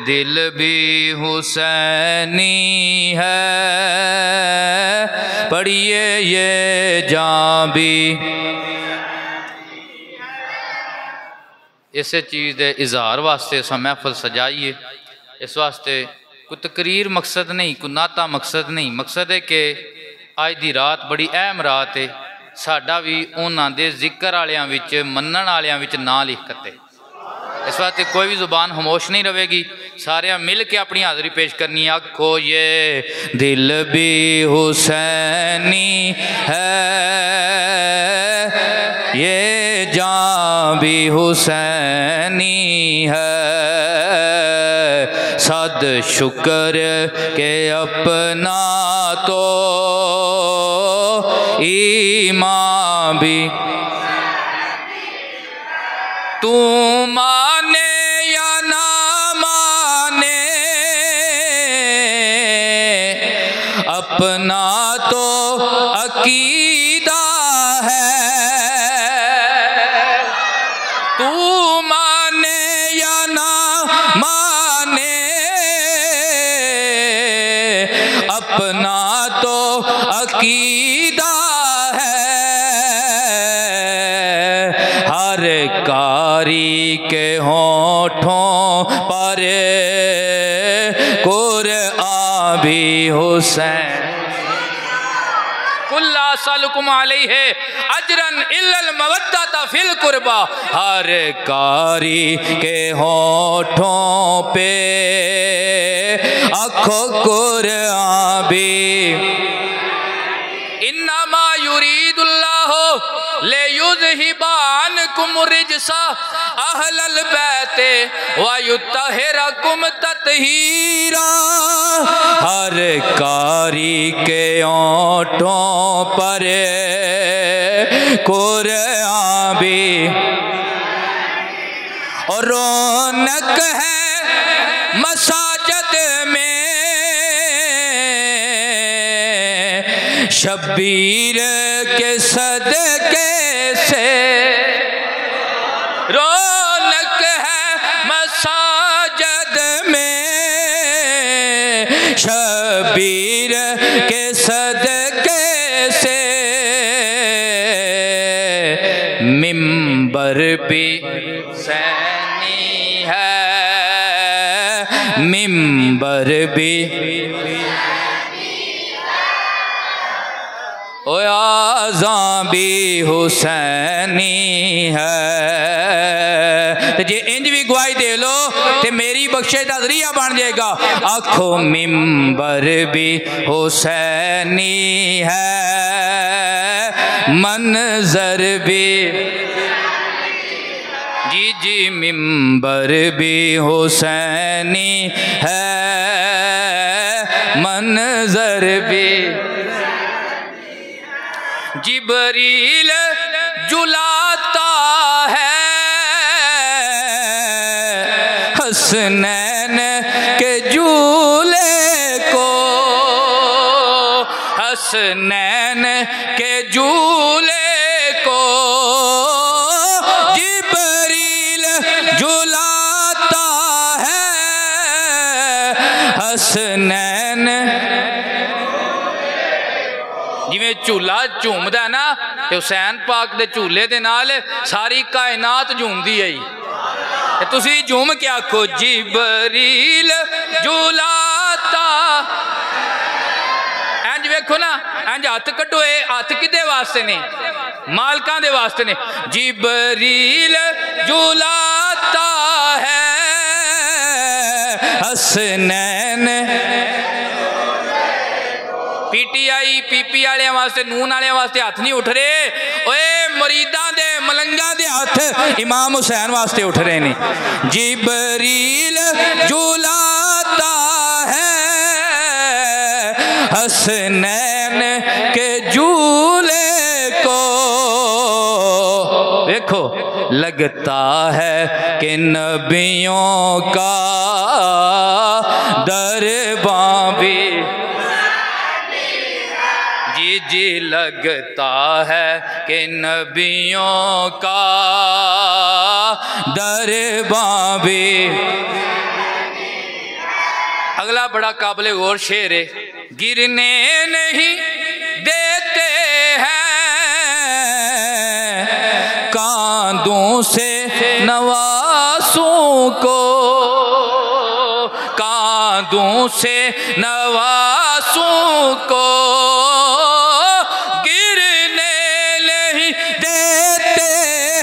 दिल भी हुसैनी है, पढ़िए ये जान भी। इस चीज़ के इजहार वास्ते अस महफल सजाइए। इस वास्ते कोई तकरीर मकसद नहीं, कोई नाता मकसद नहीं। मकसद है कि अज की रात बड़ी अहम रात है, साडा भी उन्हां दे जिक्र वालियां विच मनण वालियां विच नां लिखते। इस वास्ते कोई भी जुबान खामोश नहीं रहेगी, सारे मिल के अपनी हाज़री पेश करनी। आखो ये दिल भी हुसैनी है, ये जान भी हुसैनी है, सद शुक्र के अपना तो ईमान भी। तू माने या ना माने, अपना तो अकीदा है। तू माने या ना माने, अपना तो अकीदा है। हर कारी के होठों पर कुरआन भी हुसैन। कुल्ला सलकुम अलैहि अजरन इल्लल मवद्दता फिल कुर्बा। हर कारी के होठों पे आखो कुरआन भी। इन्नमा युरीदुल्लाहु लियुज़हिबानकुम रिजसा अहलल बैते व युत्तहिरकुम तत्हीरा। हर कारी के ओंठों पर कुरआन भी। और रौनक है मसाजिद में शब्बीर के सदके से। रौनक है मसाजिद में शब्बीर के सदके से। मिंबर भी हुसैनी है, मिंबर भी। ओ आज़ां भी हुसैनी है। तो जे इंज भी गवाही दे लो तो मेरी बख्शे का जरिया बन जाएगा। आखो मिंबर भी हुसैनी है, मंजर भी। जी जी मिंबर भी हुसैनी है, मंजर भी। जिबरील जुलाता है हसनैन के झूले को। हसनैन के झूले को जिबरील जुलाता है हसनैन। जिमें झूला झूमदा ना ते हुसैन पाक दे झूले दे नाल सारी कायनात झूमदी है। तुसी झूम के आखो जिबरील झूलाता। इंज वेखो ना, इंज हथ कटो। हथ किदे वास्ते ने? मालकां दे वास्ते ने। जिबरील झूलाता है हसनैन। पीटीआई पीपी वाले वास्ते, नून वाले वास्ते हाथ नहीं उठ रहे। ओए मुरीदा दे मलंगा दे हाथ इमाम हुसैन वास्ते उठ रहे ने। जिबरील झूलाता है हसनैन के झूले को। देखो लगता है कि नबियों का दरबार भी। जी लगता है कि नबियों का दरबार भी। अगला बड़ा काबिल गौर शेर है। गिरने नहीं देते हैं कांधों से नवासों को, कांधों से नवासों को गिरने नहीं देते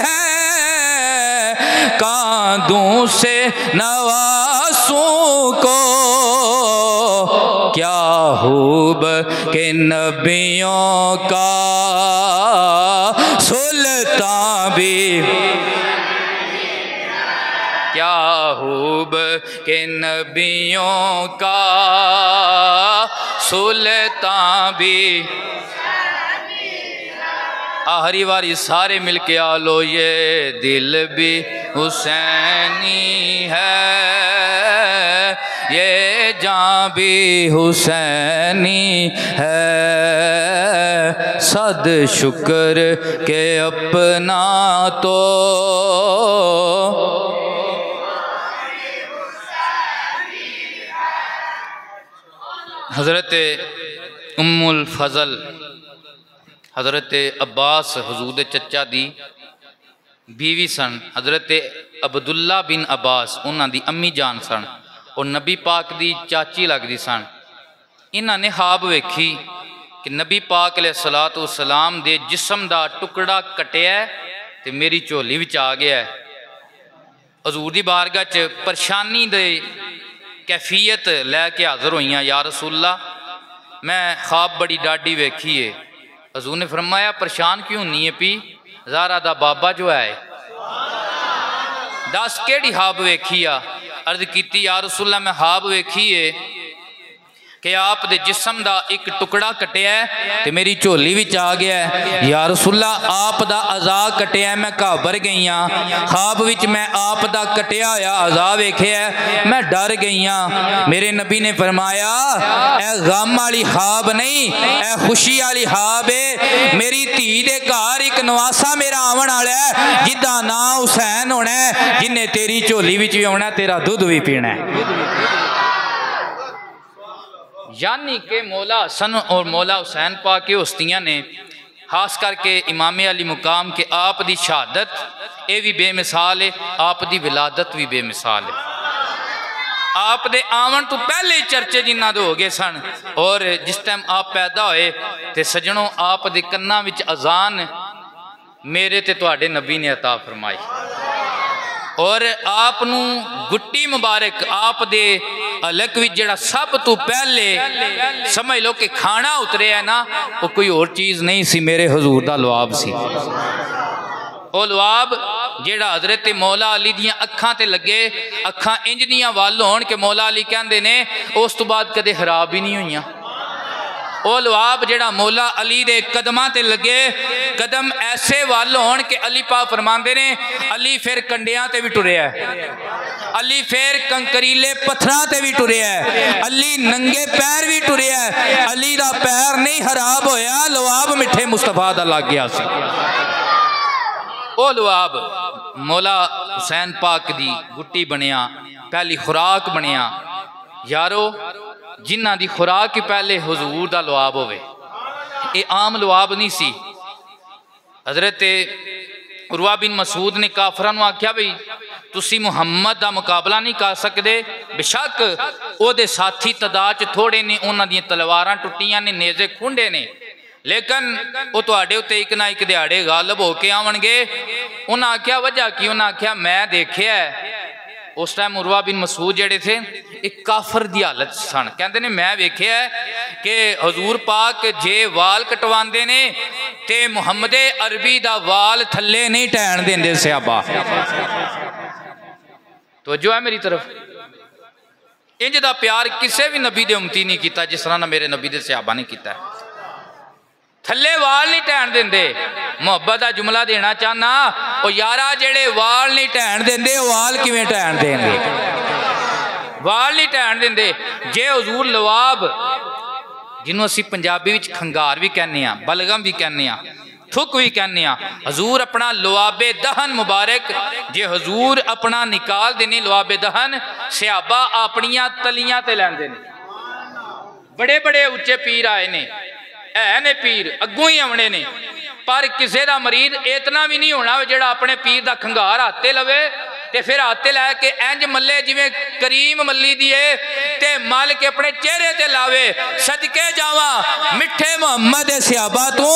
हैं कांधों से नवासों को। क्या खूब के नबियों का सुल्तान भी, क्या खूब के नबियों का सुल्तान भी। आखिरी बारी सारे मिलके आ लो, ये दिल भी हुसैनी है, ये जान भी हुसैनी है। सद शुक्र के अपना तो हज़रत उम्मुल फजल हज़रत अब्बास हुजूर दे चचा दी बीवी सन। हज़रत अब्दुल्ला बिन अब्बास उन्हां दी अम्मी जान सन और नबी पाक दी चाची लगदी सन। इन्हां ने ख्वाब वेखी कि नबी पाक अलैहिस्सलातु वस्सलाम दे जिस्म दा टुकड़ा कटिया ते मेरी झोली विच आ गया। हजूर दी बारगाह च परेशानी दे कैफियत लैके हाज़र होइयां, या रसूलल्लाह मैं ख्वाब बड़ी डाडी वेखी है। हजूर ने फरमाया परेशान क्यों नहीं है पी, ज़ारा दा बाबा जो है दस केड़ी ख्वाब वेखी आ। अर्ज की या रसूलल्लाह मैं ख्वाब वेखी है कि आप दे जिस्म दा एक टुकड़ा कटिया ते मेरी झोली विच आ गया। या रसूलल्लाह आप दा अज़ा कटिया, मैं घाबर गई हाँ। ख्वाब विच मैं आप दा कटिया होया अज़ा वेखिया, मैं डर गई हाँ। मेरे नबी ने फरमाया ए गम वाली ख्वाब नहीं, ए खुशी वाली ख्वाब है। मेरी धी दे घर एक नवासा मेरा आवन वाला है जिदा ना हुसैन होना है, जिन्हें तेरी झोली विच भी आना, तेरा दूध भी पीना है। यानी कि मौला हसन और मौला हुसैन पाक के हस्तियाँ ने खास करके इमाम अली मुकाम के आप दी शहादत ये भी बेमिसाल है, आप दी विलादत भी बेमिसाल है। आप दे आवन तो पहले ही चर्चे जिन्ना दे हो गए सन और जिस टाइम आप पैदा होए तो सजनों आप दे कन्ना विच अजान मेरे ते तुहाडे नबी ने अता फरमाई और आप गुट्टी मुबारक आप दे अलग भी जड़ा सब तो पहले समझ लो कि खाना उतरे है ना, वो कोई और चीज़ नहीं सी, मेरे हजूर दा लुआब सी। वो लुआब जेड़ा हजरत मौला अली दियां अखां ते लगे, अखां इंज दियां वल होण के मौला अली कहंदे ने उस तो बाद कदे खराब ही नहीं हुईयां। वो लुआब जेड़ा मौला अली दे कदमां ते लगे, कदम ऐसे वल होण के अली पाक फरमांदे ने अली फिर कंडियां ते भी टुरिया, अली फिर कंकरीले पत्थरां ते भी टुरिया, अली नंगे पैर भी टुरिया, अली दा पैर नहीं खराब होया, लुआब मिठे मुस्तफा दा लग गया सी। वो लुआब मौला हुसैन पाक दी गुट्टी बनिया, पहली खुराक बनिया। यारो जिन्ना दी खुराक ही पहले हुजूर दा लुआब होवे, ये आम लुआब नहीं सी। हजरत उरवा बिन मसूद ने काफरां नूं आख्या भाई तुसी मुहम्मद दा मुकाबला नहीं कर सकते, बेशक ओदे साथी तादाद च थोड़े ने, उन्हां दियां तलवारां टुटियां ने, नेज़े खुंडे ने, लेकिन वो तुहाडे उत्ते एक ना एक दिहाड़े गालिब होके आवणगे। उन्हां आख्या वजह की? उन्हां आख्या मैं देखिया उस टाइम उरवा बिन मसूद जेड़े थे एक काफर दी हालत सन। कहते ने मैं वेख्या कि हजूर पाक जे वाल कटवांदे ने ते मुहम्मद अरबी दा वाल थल्ले नहीं टैण देंदे सहाबा। तो जो है मेरी तरफ इंज दा प्यार किसी भी नबी दे उम्मती नहीं किया जिस तरह ना मेरे नबी दे सहाबा ने किया। थल्ले वाल नहीं टैण देंदे। मुहब्बत का जुमला देना चाहना, ओ यारा जेड़े वाल नहीं टैण देंदे वाल किवें टैण देंगे? वाल नहीं टैण देंदे। जे हजूर लवाब जिन्हों असी पंजाबी विच खंगार भी कहने, बलगम भी कहने, थुक भी कहने हजूर अपना लुआबे दहन मुबारक जे हजूर अपना निकाल देने लुआबे दहन सहाबा अपनिया तलियां ते लैंदे ने। बड़े बड़े उच्चे पीर आए ने पीर अगों ही आने ने, पर किसी का मरीद इतना भी नहीं होना जिहड़ा अपने पीर का खंगार हाथे लवे ते फिर हाथे लैके इंज मल्ले जिवें करीम मल्ली दी है ते मल के अपने चेहरे ते लावे। सदके जावा मिठे मुहम्मद सहाबा तू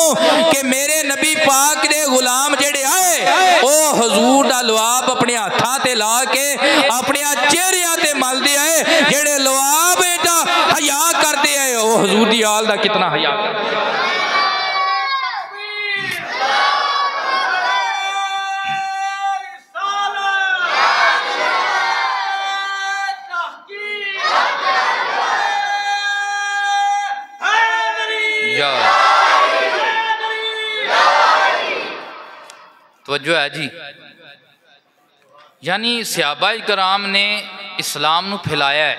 कि मेरे नबी पाक दे गुलाम जेड़े आए ओ हजूर दा लुआब अपने हाथां ते ला के अपने चेहरियां ते मलदे आए। जेड़े लुआब एडा हया करदे आए ओ हजूर दी आल दा कितना हया करदे। तवज्जो है जी। यानी सहाबा कराम ने इस्लाम नू फैलाया है।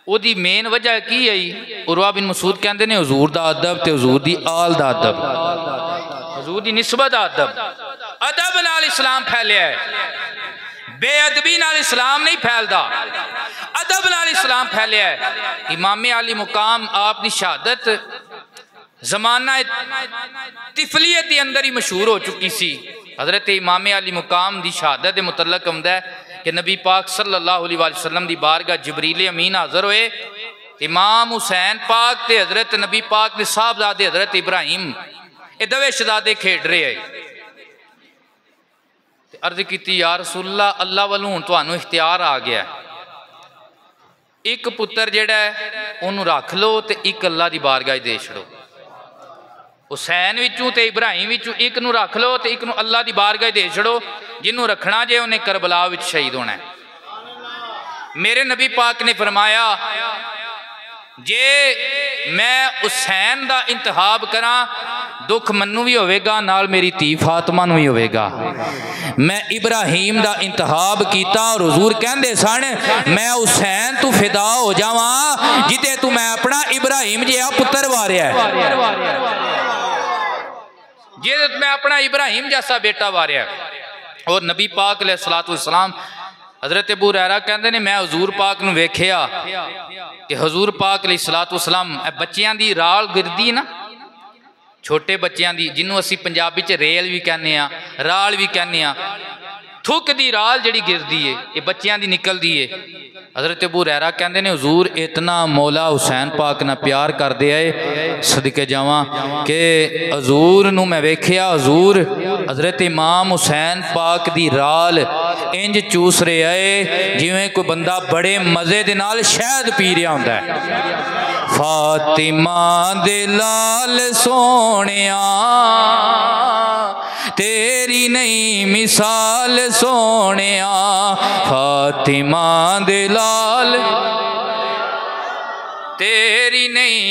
ओदी मेन वजह की है? उरवा बिन मसूद कहते हैं हजूर दा अदब ते हजूर दी आल दा अदब, हजूर दी निस्बत दा अदब। अदब नाल इस्लाम फैलिया है, बेअदबी नाल इस्लाम नहीं फैलदा, अदब नाल इस्लाम फैलिया है। इमाम अली मुकाम आपकी शहादत जमाना तिफलीयत के अंदर ही मशहूर हो चुकी सी। हजरत इमाम अली मुकाम की शहादत के मुतलक आउंदा है कि नबी पाक सल्लल्लाहु अलैहि वसल्लम की बारगाह जिबरील अमीन हाज़र होए। इमाम हुसैन पाक ते हजरत नबी पाक के साहबजादे हजरत इब्राहिम ये दवे शहजादे खेड रहे है। अर्ज की या रसूलल्लाह अल्लाह वालों हुण तुहानू इख्तियार आ गया, एक पुत्र जिहड़ा है उन्होंने रख लो तो एक अल्लाह की बारगाह दे छड़ो। हुसैन विचों ते इब्राहिम विचों एक नू रख लो तो एक नू अल्लाह की बारगाह दे छड़ो। जिन्हों रखना जे उन्हें करबला विच शहीद होना है। मेरे नबी पाक ने फरमाया जे मैं हुसैन दा इंतखाब करा दुख मन्नू भी होवेगा, नाल मेरी धी फातिमा नू भी होवेगा। मैं इब्राहिम दा इंतखाब कीता और हुजूर कहंदे सन मैं हुसैन तू फिदा हो जावा जिते तू मैं अपना इब्राहिम जिहा पुत्र वारिया, जे मैं अपना इब्राहिम जैसा बेटा वारिया। और नबी पाक अलैहिस्सलातु वस्सलाम हजरत अबू हुरैरा कहते हैं मैं हजूर पाक नू वेखिया कि हजूर पाक अलैहिस्सलातु वस्सलाम बच्चियां दी राल गिरदी ना, छोटे बच्चों की जिन्हों असी पंजाबी च रेल भी कहने राल भी कहने, थुक दी राल जी गिरदी है ये बच्चों की निकलती है। हजरत अबू हुरैरा कहते हैं हजूर इतना मौला हुसैन पाक ना प्यार करते आए सदके जावा कि हजूर नू मैं वेखिया हजूर हजरत इमाम हुसैन पाक दी राल इंज चूस रहे आए जिवें कोई बंदा बड़े मजे दे नाल शहद पी रहा होंदा है। फातिमा दे लाल सोनिया तेरी नहीं मिसाल सोनिया, फातिमा दे लाल तेरी नहीं।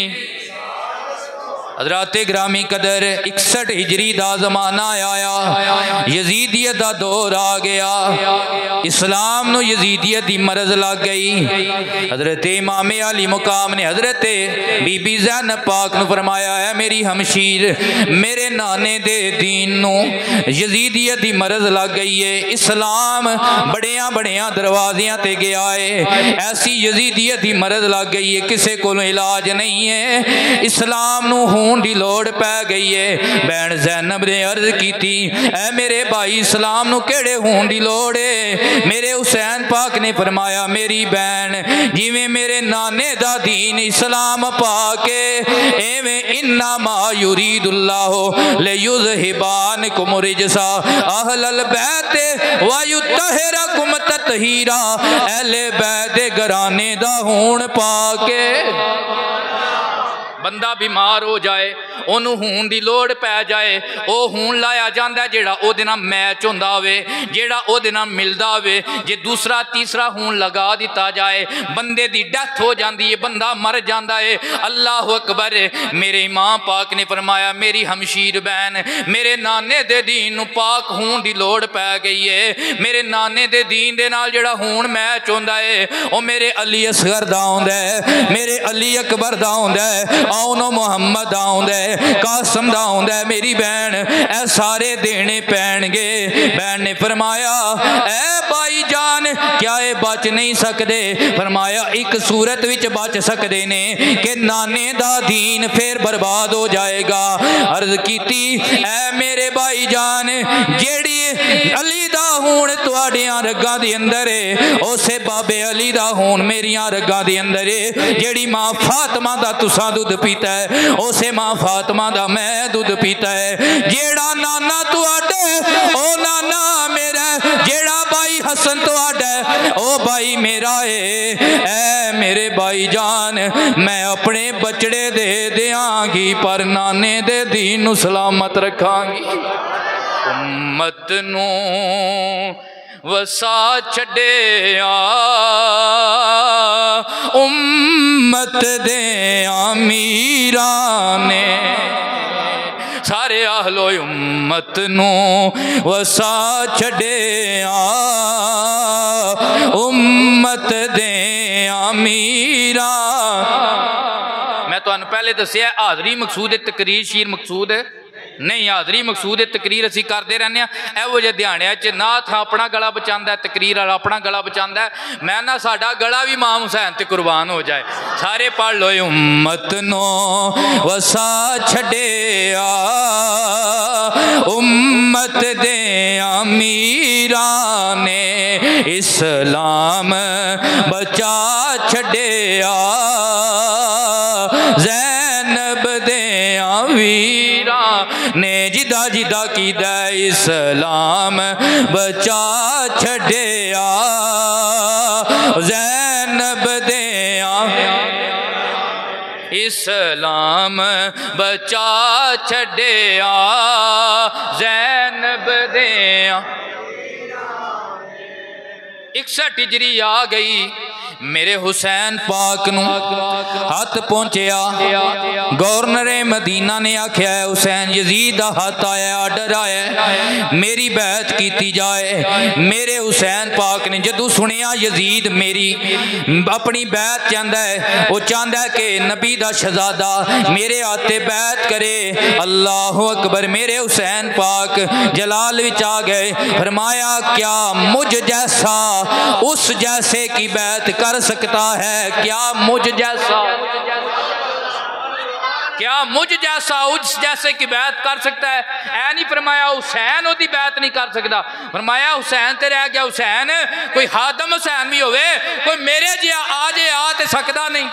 हजरात ग्रामी कदर 61 हिजरी का जमाना आया, यजीदियत का दौर आ गया, इस्लाम नू यजीदियत की मरज लग गई। हजरत इमाम अली मुकाम ने हजरत बीबी ज़ैनब पाक नू फरमाया है मेरी हमशीर मेरे नाने दे दीन नू यजीदियत की मरज लग गई है, इस्लाम बड़िया बड़िया दरवाजियां ते गया है, ऐसी यजीदियत की मरज लग गई है किसी को इलाज नहीं है, इस्लाम नू की लोड़ पै गई है। भैन ज़ैनब ने अर्ज की ऐ मेरे भाई इस्लाम नू केड़े होने की लोड़ है? मेरे हुसैन पाक ने फरमाया मेरी बहन जिवें मेरे नाने दा दीन इस्लाम पाके एवें इन्ना मा युरीदुल्लाहु लियुज़हिबानकुम रिजसा अहलल बैत व युत्तहिरकुम तत्हीरा, अहले बैत घराने दा होण पाके बंदा बीमार हो जाए ओनू हून की लोड़ पै जाए वो हून लाया जाता है जेड़ा ओदे नाल मैच होंदा होवे जेड़ा ओदे नाल मिलदा होवे। जे दूसरा तीसरा हून लगा दिता जाए बंदे दी डेथ हो जाती है, बंदा मर जाता है। अल्लाह अकबर। मेरे इमाम पाक ने फरमाया मेरी हमशीर बहन मेरे नाने दे दीन नू पाक हून की लोड़ पै गई है। मेरे नाने दे दीन दे नाल जेड़ा हून मैच होंदा है वो मेरे अली असगर दा होंदा है, मेरे अली अकबर दा होंदा है। मौनो मुहम्मद आउंदा कासम दा आउंदा मेरी बहन ए सारे देने पैणगे। बहन ने फरमाया ए भाई जान क्या ये बच नहीं सकते? फरमाया एक सूरत विच बच सकते ने कि नाने दा दीन फिर बर्बाद हो जाएगा। अर्ज कीती ऐ मेरे भाई जान जेड़ी अली दा हून तुहाडियां रगां दे अंदर है उसे बाबे अली दा हून मेरियां रगां दे अंदर है। जेड़ी मां फातिमा दा तुसां दुध पीता है उसे मां फातिमा दा मैं दुध पीता है। जेड़ा नाना तुहाडा ओ नाना मेरा, जेड़ा भाई हसन तुहाडा ओ भाई मेरा है। ऐ मेरे भाई जान मैं अपने बचड़े दे देंगी पर नाने दे दीन नू सलामत रखांगी। उम्मत नू वसा छड़िया उम्मत दे अमीरा ने, सारे आहलो उम्मत नू वसा छड़िया उम्मत दे अमीरा। मैं तुहानू पहले दसिया हाजरी मकसूद है, तकरीर शीर मकसूद है नहीं। हाजरी मकसूद है, तकरीर असी करते रहने। एहो जे ध्यानिया च नाथ अपना गला बचांदा है, तकरीर वाला अपना गला बचांदा है। मैं ना साडा गला भी इमाम हुसैन ते कुर्बान हो जाए। सारे पढ़ लो उम्मत नो वसा छड़िया उम्मत दे अमीरा ने, इस्लाम बचा छड़िया ज़ैनब दे वीरा ने, जिदा जिदा कीदा इस्लाम बचा छड़िया ज़ैनब दे, इस्लाम बचा छड़िया ज़ैनब दे। 61 हिजरी आ गई, मेरे हुसैन पाक नू हाथ पहुंचया। गवर्नर मदीना ने आख्या हुसैन यजीद दा हाथ आया, आर्डर आया मेरी बैत की जाए। मेरे हुसैन पाक ने जदों सुनिया यजीद मेरी अपनी बैत चाहता है, वो चाहता है कि नबी दा शहजादा मेरे हाथे बैत करे। अल्लाह अकबर। मेरे हुसैन पाक जलाल विच आ गए। फरमाया क्या मुझ जैसा उस जैसे की बैत कर सकता है? क्या मुझ जैसा, क्या मुझ जैसा उस जैसे की बैत कर सकता है? ऐ नहीं फरमाया हुसैन ओदी बैत नहीं कर सकता। फरमाया हुसैन ते रह गया। हुसैन कोई हादम हुसैन भी होवे, कोई मेरे जिहा आ जाए आ ते सकदा नहीं,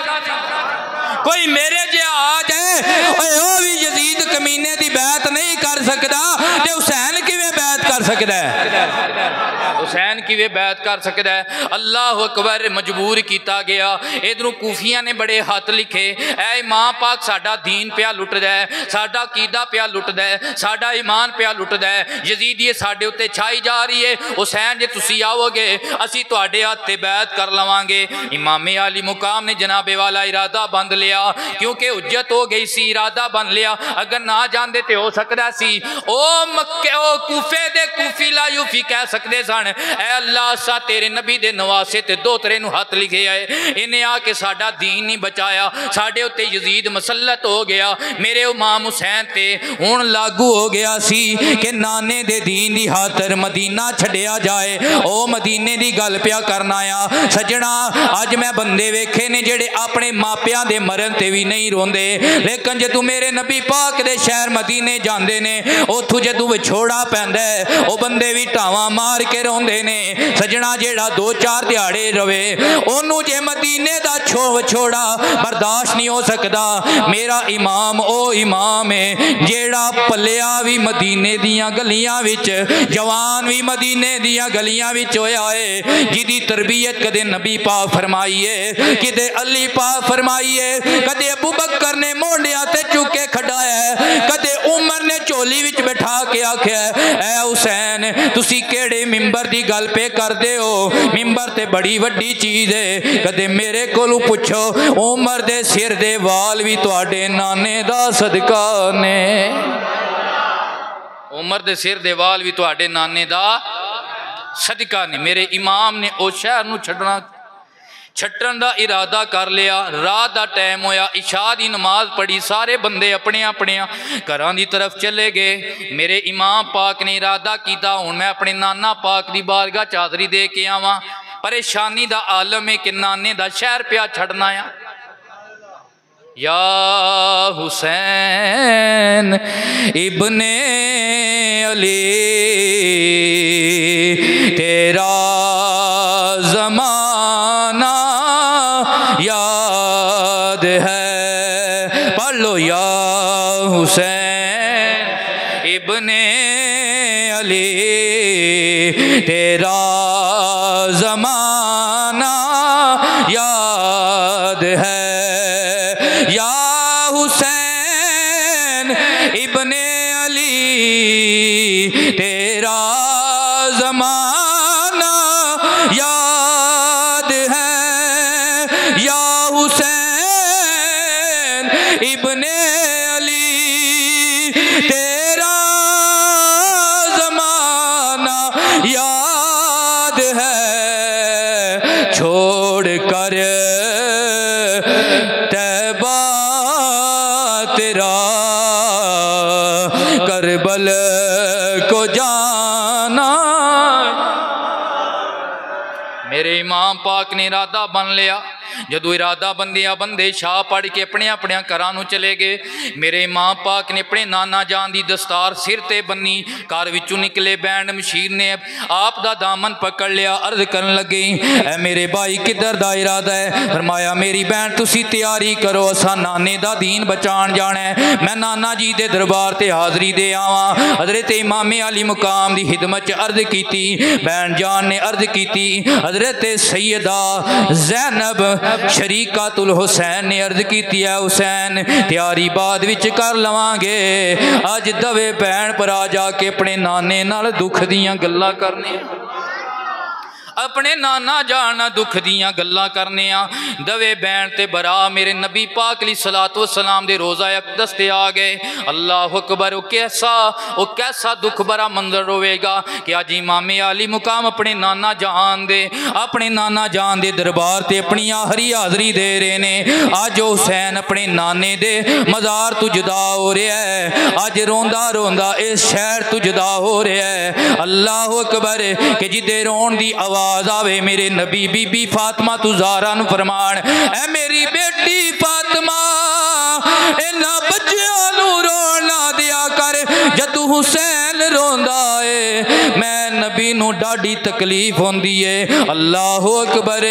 कोई मेरे जिहा आ जाए ओ भी यजीद कमीने दी बैत नहीं कर सकता, ते हुसैन किवें बैत कर सकदा है? हुसैन किवें बैत कर सकता है? अल्लाह अकबर। मजबूर किया गया। इधरों कूफिया ने बड़े हथ लिखे, ऐ इमाम पाक साडा दीन पिया लुटदा है, साडा कीदा पिया लुटदा है, साडा ईमान पिया लुटदा है। यजीदी साडे उत्ते छाई जा रही है। हुसैन जे तुसी आओगे असी तुहाडे हाथ ते बैत कर लवांगे। इमामे आली मुकाम ने जनाबे वाला इरादा बंद लिया, क्योंकि हुज्जत हो गई सी, इरादा बन लिया। अगर ना जाते तो हो सकता सी ओ मक्के ओ कूफे दे कूफी ला यूफी कह सकते सन, ऐ अल्लाह सा तेरे नबी दे नवासे ते दोतरे नू हथ लिखे आए, इन्हें आके साडा दीन नहीं बचाया, साडे उत्ते यजीद मसलत हो गया। मेरे इमाम हुसैन ते हुण लागू हो गया सी कि नाने दे दीन दी खातर मदीना छड़िया जाए। ओ मदीने दी गल पिया करना आ सजना। अज मैं बंदे वेखे ने जेड़े अपने मापियां दे मरन ते भी नहीं रोंदे, लेकिन जदों मेरे नबी पाक दे शहर मदीने जांदे ने उत्थों जदों विछोड़ा पैंदा है ओ बंदे भी टावां मार के रोंदे ने। सजना जेड़ा 2-4 दिहाड़े रवे ओनू जे मदीने दा विछोड़ा बर्दाश्त नहीं हो सकता। मेरा इमाम ओ इमाम है जेड़ा पलिया भी मदीने दियां गलियां विच, जवान भी मदीने दियां गलियां विच होया है, जिदी तरबियत कदे नबी पाक फरमाई है, कदे अली पाक फरमाई है, कदे अबू बकर ने मोंडियां ते चुके खड़ाया है, कदे उमर ने झोली विच बैठा के आख्या ऐ हुसैन तुसी केड़े मिंबर दी गल पे करदे हो? मिंबर ते बड़ी वड्डी चीज है। कदे मेरे कोलों पुछो उमर दे सिर दे वाल भी तुहाडे नाने दा सदका ने, उमर दे सिर दे वाल भी तुहाडे नाने दा सदका ने। मेरे इमाम ने उस शहर नू छड्डना छट्टन का इरादा कर लिया। रात का टाइम होया, इशा की नमाज पढ़ी, सारे बंदे अपने अपने घरों की तरफ चले गए। मेरे इमाम पाक ने इरादा किया हुण मैं अपने नाना पाक की बारगाह चादरी दे के आवां। परेशानी का आलम है कि नाने का शहर पिया छड़ना आ। या हुसैन इब्ने अली तेरा ज़माना याद है। पढ़ लो, या हुसैन इब्ने अली तेरा ज़माना याद है। या हुसैन इब्ने अली तेरा ज़माना याद है। या हुसैन इब्ने अली तेरा ज़माना याद है। छोड़ कर तैबा तेरा करबल को जाना। मेरे इमाम पाक ने इरादा बन लिया। जदों इरादा बंदिया बंदे शाह पढ़ के अपने अपने घरों चले गए। मेरे इमाम पाक ने अपने नाना जान की दस्तार सिर ते बन्नी। घर विचों निकले बैंड मशीर ने आप दा दामन पकड़ लिया। अर्ज करन लगे, ऐ मेरे भाई किधर दा इरादा है? फरमाया, मेरी भैन तुसी तैयारी करो, असा नाने दा दीन बचान जाना है। मैं नाना जी दे दरबार ते हाजरी दे आवां। हजरत इमाम अली मुकाम दी खिदमत अर्ज की। भैन जान ने अर्ज की। हजरत सैयदा ज़ैनब शरीकातुल हुसैन ने अर्ज की, है हुसैन तैयारी बाद विच कर लवांगे। अज दवे भैन भरा जाके अपने नाने नाल दुख दियां गल्लां करने, अपने नाना जाना दुख दियां गल्लां करने आ। दवे बैन ते बरा मेरे नबी पाक अली सलातो वसलाम दे रोज़ा अक़दस ते आ गए। अल्लाह अकबर। वो कैसा दुख भरा मंजर होवेगा कि अज इमामे अली मुकाम अपने नाना जान दे दरबार ते अपनी आखिरी हाज़री दे रहे ने। अज हुसैन अपने नाने दे मज़ार तो जुदा हो रहा है। अज रोंदा रोंदा इस शहर तो जुदा हो रहा है। अल्लाह अकबर। कि जिदे रोन दी आवाज़ आवे मेरे नबी बीबी फातिमा तू ज़हरा नूं फरमान, ऐ मेरी बेटी फातिमा इन्हां बच्चियां नूं रोण ना दिया कर। जदों हुसैन रोंदा है मैं नबी नूं डाडी तकलीफ होंदी है। अल्लाह अकबर।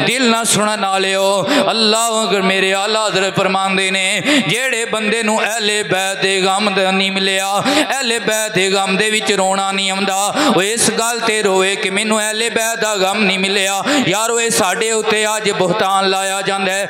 दिल ना सुनन वालिओ, अल्लाह अकबर। मेरे आला हज़रत फरमांदे ने, जेड़े बंदे नूं अहले बैत दे गम नहीं मिलिया, अहले बैत दे गम दे विच रोना नहीं आउंदा, वो इस गल ते रोए कि मैनूं अहले बैत दा गम नहीं मिलिया। यारो ये साडे उत्ते अज बुहतान लाया जांदा है।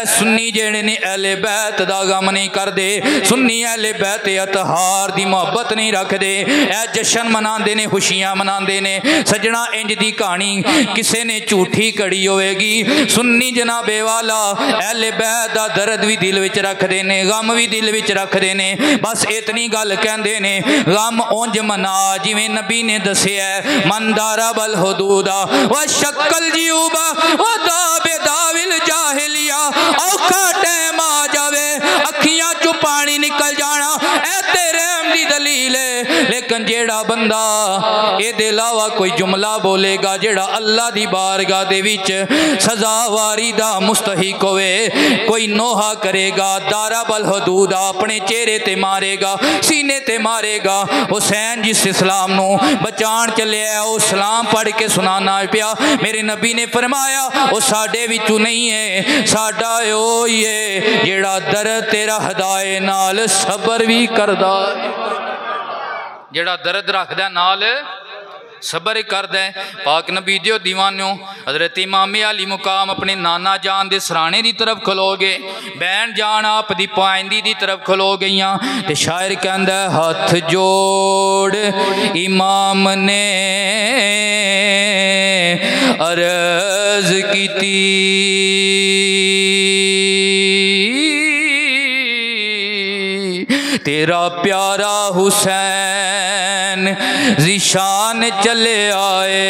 सुन्नी जेड़े ने अहले बैत दा गम नहीं करदे, सुन्नी अहले बैत अतहार दी मुहब्बत नहीं रखदे। ए जश्न मनांदे ने, खुशियां मनांदे ने। सजना इंज दी कहानी किसे ने झूठी कड़ी होएगी। सुन्नी जनाबे वाला अहले बैत दा दर्द भी दिल विच रखदे ने, गम भी दिल विच रखदे ने। बस इतनी गल कहंदे ने, गम उंज मना जिवें नबी ने दसिया, मनदारा बल हुदूदा व शक्कल जियूबा व दाबे दाविल जाहिलिया। औखा टाइम आ जावे, अखियां चो पानी निकल जाना, ऐ तेरे दी दलील है। लेकिन जेड़ा बंदा इहदे अलावा कोई जुमला बोलेगा, जेड़ा अल्लाह दी बारगाह दे विच सजावारी दा मुस्तहिक होवे, कोई नोहा करेगा, दारा बल हुदूदा अपने चेहरे ते मारेगा, सीने ते मारेगा। हुसैन जिस इस्लाम नू बचान चलिया, वो सलाम पढ़ के सुनाना पिया। मेरे नबी ने फरमाया, वो साडे विचों नहीं है, साडा ओ ही है जेड़ा दर्द तेरा हदाए नाल सबर भी करदा, जेड़ा दर्द रखदा नाल सबर करदा है। पाक नबी दियो दीवानों, हजरत इमाम अली मुकाम अपने नाना जान दे सराने की तरफ खलो गए, बैन जान आप दी पाइंदी की तरफ खलो गईयां। ते शायर कहंदा, हथ जोड़ इमाम ने अर्ज कीती, तेरा प्यारा हुसैन जिशान चले आए,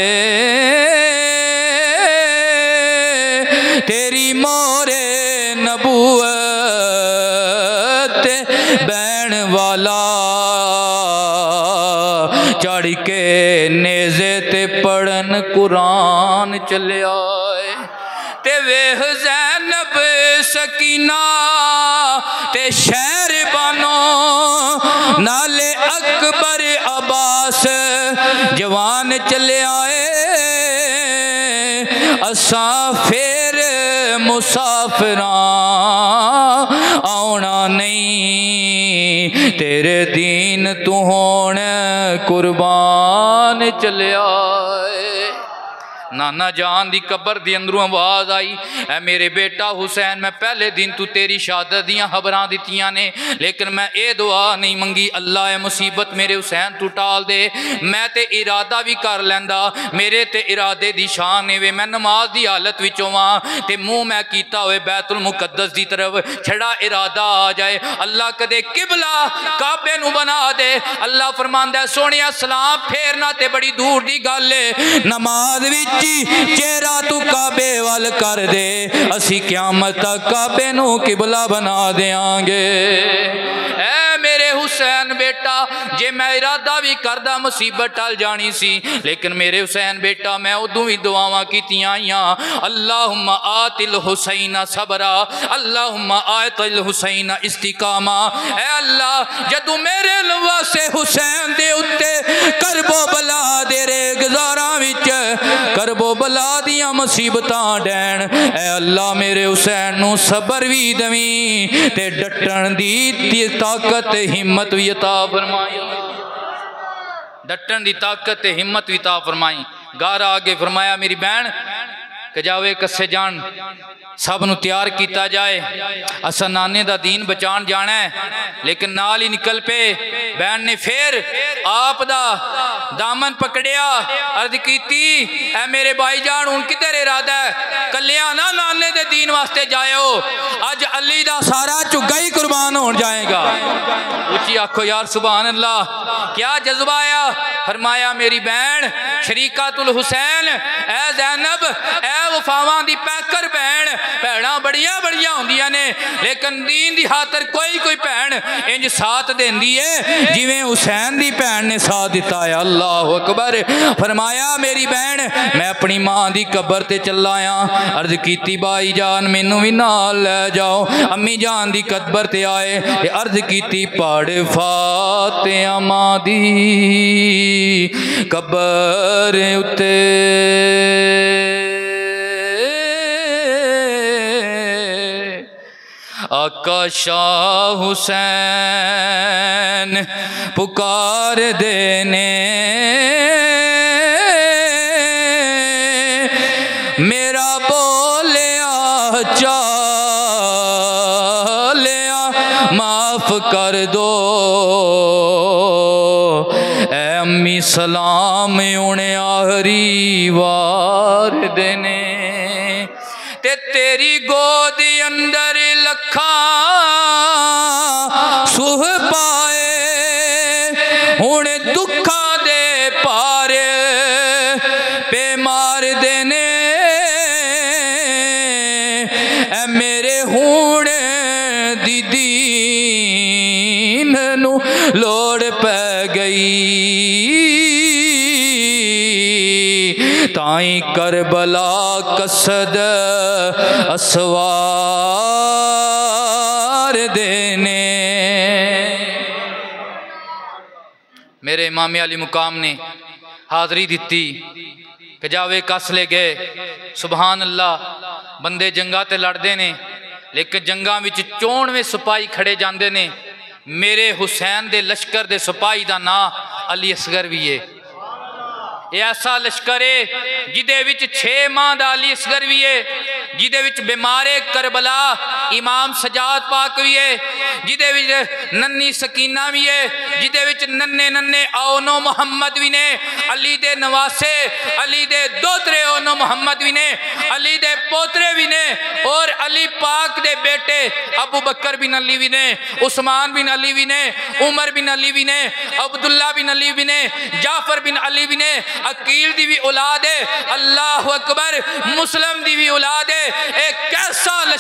तेरी मोरे नबूवत बैण वाला चढ़ के नेज़े ते पढ़न कुरान चलिया ते वेह ज़ैनब सकीना ते शहर बानो नाले अकबर अब्बास जवान चले आए असा फिर मुसाफिरां आउना नहीं तेरे दीन तू होण कुर्बान चले आए। नाना जान दी कबर दी अंदरों आवाज़ आई, ऐ मेरे बेटा हुसैन मैं पहले दिन तू तेरी शहादत दियां खबरां दित्तियां ने, लेकिन मैं ये दुआ नहीं मंगी अल्लाह ए मुसीबत मेरे हुसैन तू टाल दे। मैं ते इरादा भी कर लैंदा, मेरे ते इरादे दी शान है वे मैं नमाज दी हालत विचों वां ते मुँह मैं कीता होए बैतुल मुकद्दस दी तरफ छड़ा इरादा आ जाए अल्लाह कदे किबला काबे नू बना दे। अल्लाह फरमांदा है सोहणिया सलाम फेरना ते बड़ी दूर दी गल है, नमाज विच चेहरा तू काबे वाल कर दे असी क़यामत तक काबे नू किबला बना देंगे। ऐ मेरे हुसैन बेटा जे मैं इरादा भी करदा मुसीबत टल जानी सी, लेकिन मेरे हुसैन बेटा मैं उदों भी दुआवां कीतियां आईयां अल्लाहुम्मा आतिल हुसैना सबरा अल्लाहुम्मा आतिल हुसैना इस्तिकामा। ऐ अल्लाह जदों मेरे नवासे हुसैन दे उत्ते करबो बला दे रे गुजारां विच करबो बला दियां मुसीबतां डैन, ऐ अल्लाह मेरे हुसैन नू सबर भी दवीं ते डटण दी ताकत हिम्मत भी अता फरमाई, डटण दी ताकत हिम्मत भी अता फरमाई। गारा आगे फरमाया मेरी बहन कजावे कस्से जान सब नू तैयार किया जाए असा नाने दा दीन बचान जाना है, लेकिन नाल ही निकल पे। बहन ने फिर आप दा दामन पकड़िया अर्ज की ऐ मेरे भाई जान हुण किधर इरादा है, कलिया ना नाने दे दीन वास्ते जाओ, अज अली दा सारा झुग्गा ही कुर्बान हो जाएगा। उची आखो यार सुभान अल्लाह क्या जज्बा आया। फरमाया मेरी बहन शरीकातुल हुसैन ऐ ज़ैनब ऐ वफावां दी पैकर बहन, भैणां बड़ियां बड़ियां होंदियां ने लेकिन दीन दी खातर कोई कोई भैन इंज साथ देंदी है जिवें हुसैन दी भैन ने साथ दिता है। अल्लाह अकबर। फरमाया मेरी बहन मैं अपनी मां दी कबर ते चला आया, अर्ज कीती भाई जान मैनू भी नाल लै जाओ। अम्मी जान दी कबर ते आए ते अर्ज कीती पढ़ फातिहा मां दी कबर उत्ते आका शाह हुसैन पुकार देने मेरा बोलिया चालिया माफ कर दो। ऐ अम्मी सलाम उन्हें आखरी वार देने ते तेरी गोद अंदर लखा सुह पाए हुण दुखा दे पार पे मार देने। ऐ मेरे हुण दी दीन नू लोड़ पै गई ताई करबला कसद असवार देने। मेरे इमाम अली मुकाम ने हाज़री दी कजावे कस ले गए। सुभान अल्लाह बंदे जंगा ते लड़ते ने लेकिन जंगा विच 94 सिपाही खड़े जाते ने। मेरे हुसैन दे लश्कर दे सिपाही का नाम अली असगर भी है। ऐसा लश्कर है जिदे विच 6 माह दा अली असगर भी है, जिदे विच बीमारे करबला इमाम सजाद पाक भी है, जिदे विच नन्नी सकीना भी है, जिदे विच नन्ने नन्ने ओनो मुहम्मद भी ने, अली दे नवासे अली दे दोतरे ओनो मुहम्मद भी ने, अली दे पोतरे भी ने और अली पाक दे बेटे अबू बकर बिन अली भी ने, उस्मान बिन अली भी ने, उमर बिन अली भी ने, अब्दुल्ला बिन अली भी ने, जाफर बिन अली भी ने, अकील दी भी औलाद है। अल्लाह अकबर। मुस्लिम दी भी औलाद है। एक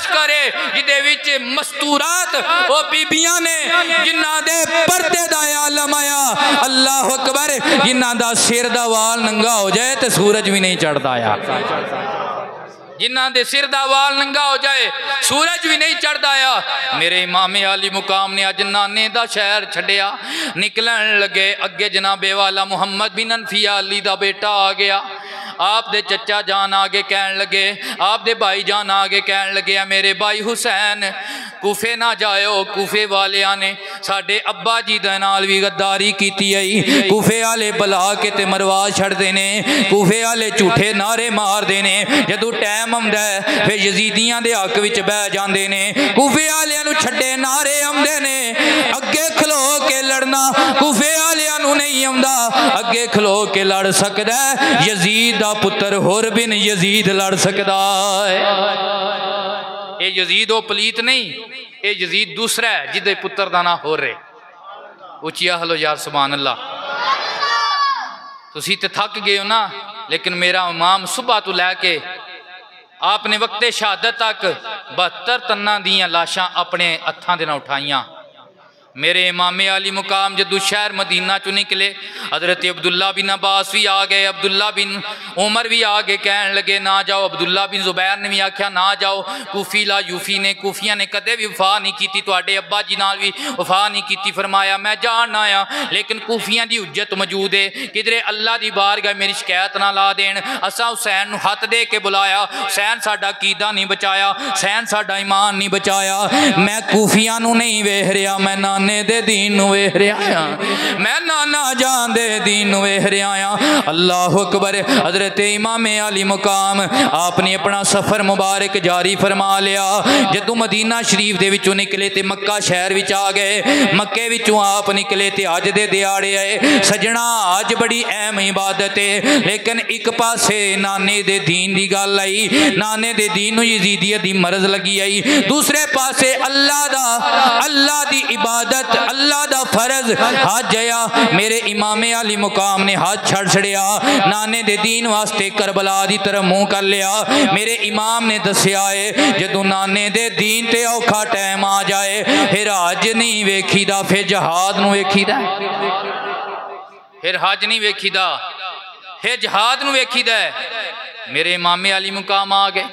लश्कर है जिदे विच मस्तूरात ओ बीबियां ने जिन्हां दे पर्दे दा आलम आया। अल्लाह अकबर, जिन्हां दा सिर दा वाल नंगा हो जाए तो सूरज भी नहीं चढ़ता यार। जिन्हां दे सिर दा वाल नंगा हो जाए सूरज भी नहीं चढ़ता आ। मेरे इमाम आली मुकाम ने अज नाने दा शहर छड्या, निकलन लगे अगे जनाबे वाला मुहम्मद बिन अनफिया अली दा बेटा आ गया। आप दे चचा जान आगे कहन लगे, आप दे भाई जान आगे कहन लगे, मेरे भाई हुसैन कूफे ना जाओ, कूफे वालियां ने साडे अब्बा जी दे नाल भी गद्दारी कीती आई। कूफे वाले बुला के ते मरवा छड़दे ने, कूफे वाले झूठे नारे मारदे ने, जदों टाइम आउंदा है फिर यजीदियां दे हक विच बह जांदे ने। कूफे वालियां नूं छड्डे नारे आउंदे ने, अगे खलो के लड़ना कूफे वालियां नूं नहीं आउंदा, अगे खलो के लड़ सकदा यजीद दा पुत्र हुर बिन यजीद लड़ सकदा है। ये यजीद वो पलीत नहीं, ये यजीद दूसरा है जिदे पुत्र दा नाम हुर है। उचिया हलो यार सुभान अल्लाह। तुसी ते थक गए हो ना, लेकिन मेरा इमाम सुबह तो लैके आपने वक्ते शहादत तक 72 तन्ना दियां लाशां अपने हत्थां दे नाल उठाइयां। मेरे इमामे आली मुकाम जदू शहर मदीना चो निकले, हजरत अब्दुल्ला बिन अब्बास भी आ गए, अब्दुल्ला बिन उमर भी आ गए, कहन लगे ना जाओ। अब्दुल्ला बिन जुबैर ने भी आख्या ना जाओ। कूफी ला यूफी ने, कूफिया ने कदे भी वफा नहीं की, तुहाडे अब्बा जी नाल भी वफा नहीं की। फरमाया मैं जान आया, लेकिन कूफिया की उज्जत मौजूद है, किधरे अल्लाह की बारगाह मेरी शिकायत ना ला देन। असा हुसैन नूं हथ दे के बुलाया, हुसैन साडा कीदा नहीं बचाया, हुसैन साडा ईमान नहीं बचाया। मैं कूफिया नूं नहीं वेख रहा, मैं नाने दे दीन नूं वेख रहा, मैं नाना जान दे दीन नूं वेख रहा। अल्लाह अकबर। हजरत इमाम अली मुकाम आपने अपना सफर मुबारक जारी फरमा लिया। जदों मदीना शरीफ दे विचों निकले ते मक्का शहर विच आ गए। मक्के विचों आप निकले ते अज दे दिहाड़े आए। सजना अज बड़ी अहम इबादत है, लेकिन एक पासे नाने दे दीन दी गल आई, नाने दे दीन नूं यजीदियत दी मरज लगी आई। दूसरे पासे अल्लाह दी इबादत, अल्लाह दा फर्ज हज आया। मेरे इमामे अली मुकाम ने हज छड़ छड़िया, नाने दे दीन वास्ते करबला दी तरफ मुंह कर लिया। मेरे इमाम ने दसिया है जदों नाने दे दीन ते औखा टाइम आ जाए, फिर हज नहीं वेखीदा, फिर जहाद नूं वेखीदा। फिर हज नहीं वेखीदा, फिर जहाद नूं वेखीदा। मेरे इमामे अली मुकाम आ गए,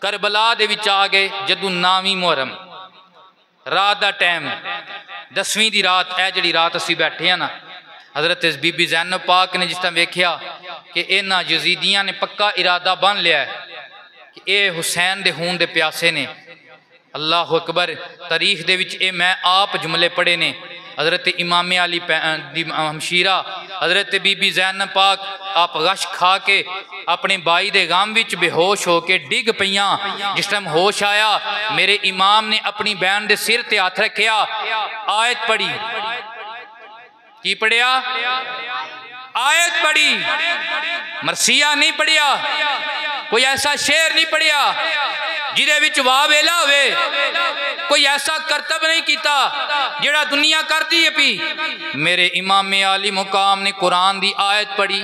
करबला दे विच आ गए। जदों 9वीं मुहर्रम रात का टाइम, 10वीं की रात, यह जी रात असी बैठे हैं ना, हजरत बीबी ज़ैनब पाक ने जिस तरह वेख्या कि इन्हां यजीदियां ने पक्का इरादा बन लिया है कि ये हुसैन दे खून दे प्यासे ने। अल्लाह अकबर। तारीख दे विच ये मैं आप जुमले पढ़े ने। हजरत इमाम अली दी हमशीरा हजरत बीबी ज़ैनब पाक आप गश खा के अपने भाई दे गम विच बेहोश हो के डिग पईयां। जिस टाइम होश आया, मेरे इमाम ने अपनी बहन दे सिर ते हाथ रखिया, आयत पढ़ी। की पढ़िया? आयत पढ़ी। मरसिया नहीं पढ़िया, कोई ऐसा शेर नहीं पढ़िया जिदे विच वाह वेला होवे, कोई ऐसा करतब नहीं किया जेड़ा दुनिया करती है पी। मेरे इमाम आली मुकाम ने कुरान दी आयत पढ़ी,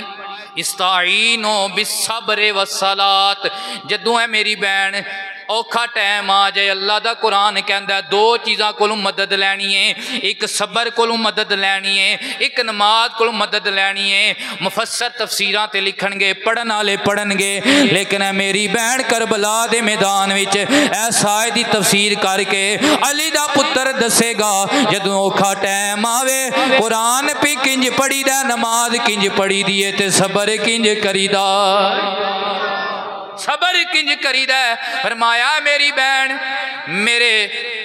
इस्ताईनो बिस्सब्र वस्सलात। जदों है मेरी बहन औखा टाइम आ जाए, अल्लाह दा कुरान कहंदा दो चीज़ां कोलों मदद लैनी है, एक सबर कोलों मदद लैनी है, एक नमाज कोलों मदद लैनी है। मुफस्सर तफसीरां ते लिखणगे, पढ़न वाले पढ़नगे, लेकिन मेरी बहन करबला दे मैदान विच इस आयत दी तफसीर करके अली दा पुत्र दसेगा जदों औखा टाइम आवे कुरान भी किंज पढ़ी दा, नमाज किंज पढ़ी दी है, ते सबर किंज करीदा, सबर किंज करीदा। फरमाया मेरी बहन, मेरे